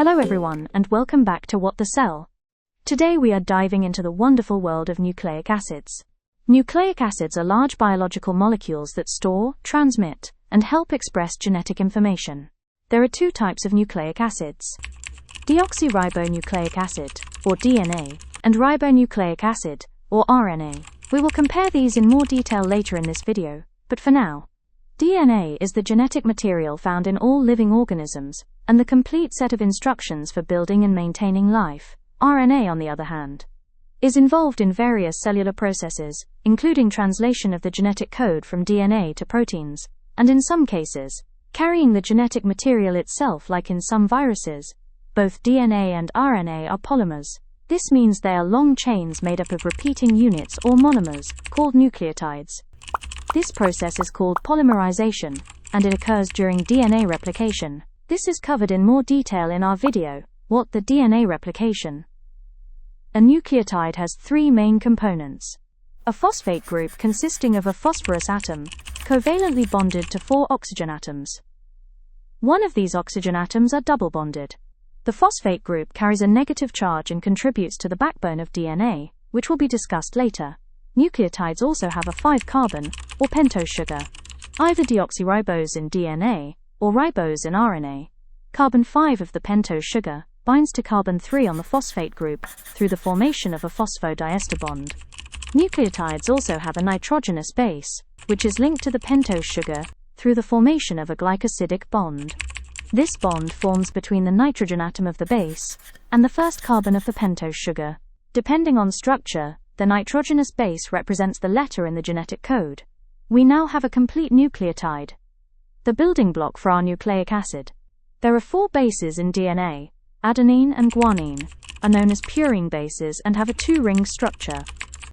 Hello everyone, and welcome back to What the Cell. Today we are diving into the wonderful world of nucleic acids. Nucleic acids are large biological molecules that store, transmit, and help express genetic information. There are two types of nucleic acids: deoxyribonucleic acid, or DNA, and ribonucleic acid, or RNA. We will compare these in more detail later in this video, but for now, DNA is the genetic material found in all living organisms, and the complete set of instructions for building and maintaining life. RNA, on the other hand, is involved in various cellular processes, including translation of the genetic code from DNA to proteins, and in some cases, carrying the genetic material itself, like in some viruses. Both DNA and RNA are polymers. This means they are long chains made up of repeating units or monomers, called nucleotides. This process is called polymerization, and it occurs during DNA replication. This is covered in more detail in our video, What the DNA Replication. A nucleotide has three main components. A phosphate group consisting of a phosphorus atom, covalently bonded to 4 oxygen atoms. One of these oxygen atoms are double bonded. The phosphate group carries a negative charge and contributes to the backbone of DNA, which will be discussed later. Nucleotides also have a 5-carbon, or pentose sugar, either deoxyribose in DNA, or ribose in RNA. Carbon 5 of the pentose sugar binds to carbon 3 on the phosphate group through the formation of a phosphodiester bond. Nucleotides also have a nitrogenous base, which is linked to the pentose sugar through the formation of a glycosidic bond. This bond forms between the nitrogen atom of the base and the first carbon of the pentose sugar. Depending on structure, the nitrogenous base represents the letter in the genetic code. We now have a complete nucleotide, the building block for our nucleic acid. There are 4 bases in DNA. Adenine and guanine are known as purine bases and have a 2-ring structure.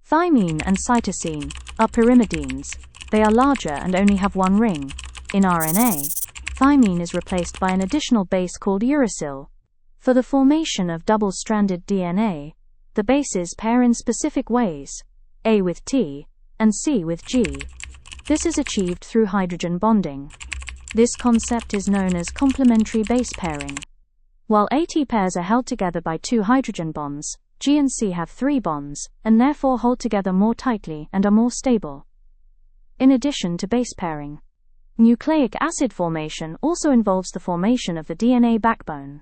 Thymine and cytosine are pyrimidines. They are larger and only have 1 ring. In RNA, thymine is replaced by an additional base called uracil. For the formation of double-stranded DNA, the bases pair in specific ways, A with T and C with G. This is achieved through hydrogen bonding. This concept is known as complementary base pairing. While AT pairs are held together by 2 hydrogen bonds, G and C have 3 bonds, and therefore hold together more tightly and are more stable. In addition to base pairing, nucleic acid formation also involves the formation of the DNA backbone.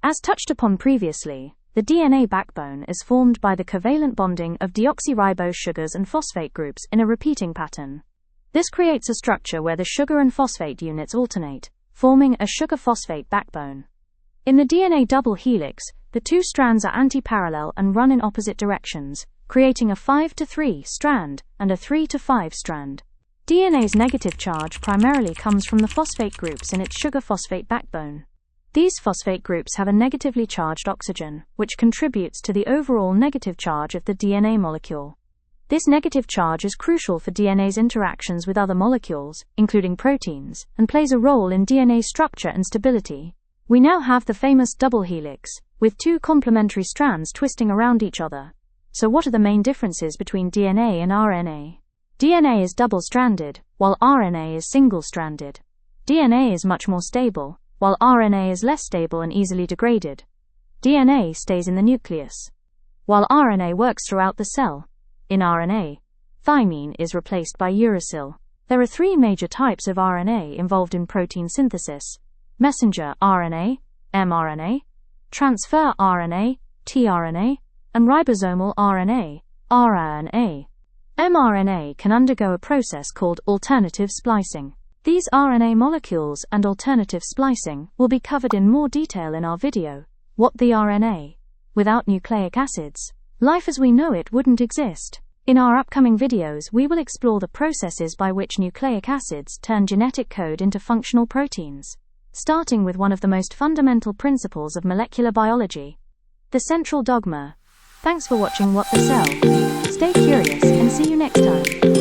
As touched upon previously, the DNA backbone is formed by the covalent bonding of deoxyribose sugars and phosphate groups in a repeating pattern. This creates a structure where the sugar and phosphate units alternate, forming a sugar-phosphate backbone. In the DNA double helix, the 2 strands are anti-parallel and run in opposite directions, creating a 5-to-3 strand and a 3-to-5 strand. DNA's negative charge primarily comes from the phosphate groups in its sugar-phosphate backbone. These phosphate groups have a negatively charged oxygen, which contributes to the overall negative charge of the DNA molecule. This negative charge is crucial for DNA's interactions with other molecules, including proteins, and plays a role in DNA structure and stability. We now have the famous double helix, with 2 complementary strands twisting around each other. So what are the main differences between DNA and RNA? DNA is double-stranded, while RNA is single-stranded. DNA is much more stable, while RNA is less stable and easily degraded. DNA stays in the nucleus, while RNA works throughout the cell. In RNA, thymine is replaced by uracil. There are 3 major types of RNA involved in protein synthesis: messenger RNA, mRNA, transfer RNA, tRNA, and ribosomal RNA, rRNA. mRNA can undergo a process called alternative splicing. These RNA molecules and alternative splicing will be covered in more detail in our video, What the RNA. Without nucleic acids, life as we know it wouldn't exist. In our upcoming videos, we will explore the processes by which nucleic acids turn genetic code into functional proteins, starting with one of the most fundamental principles of molecular biology, the central dogma. Thanks for watching What the Cell. Stay curious and see you next time.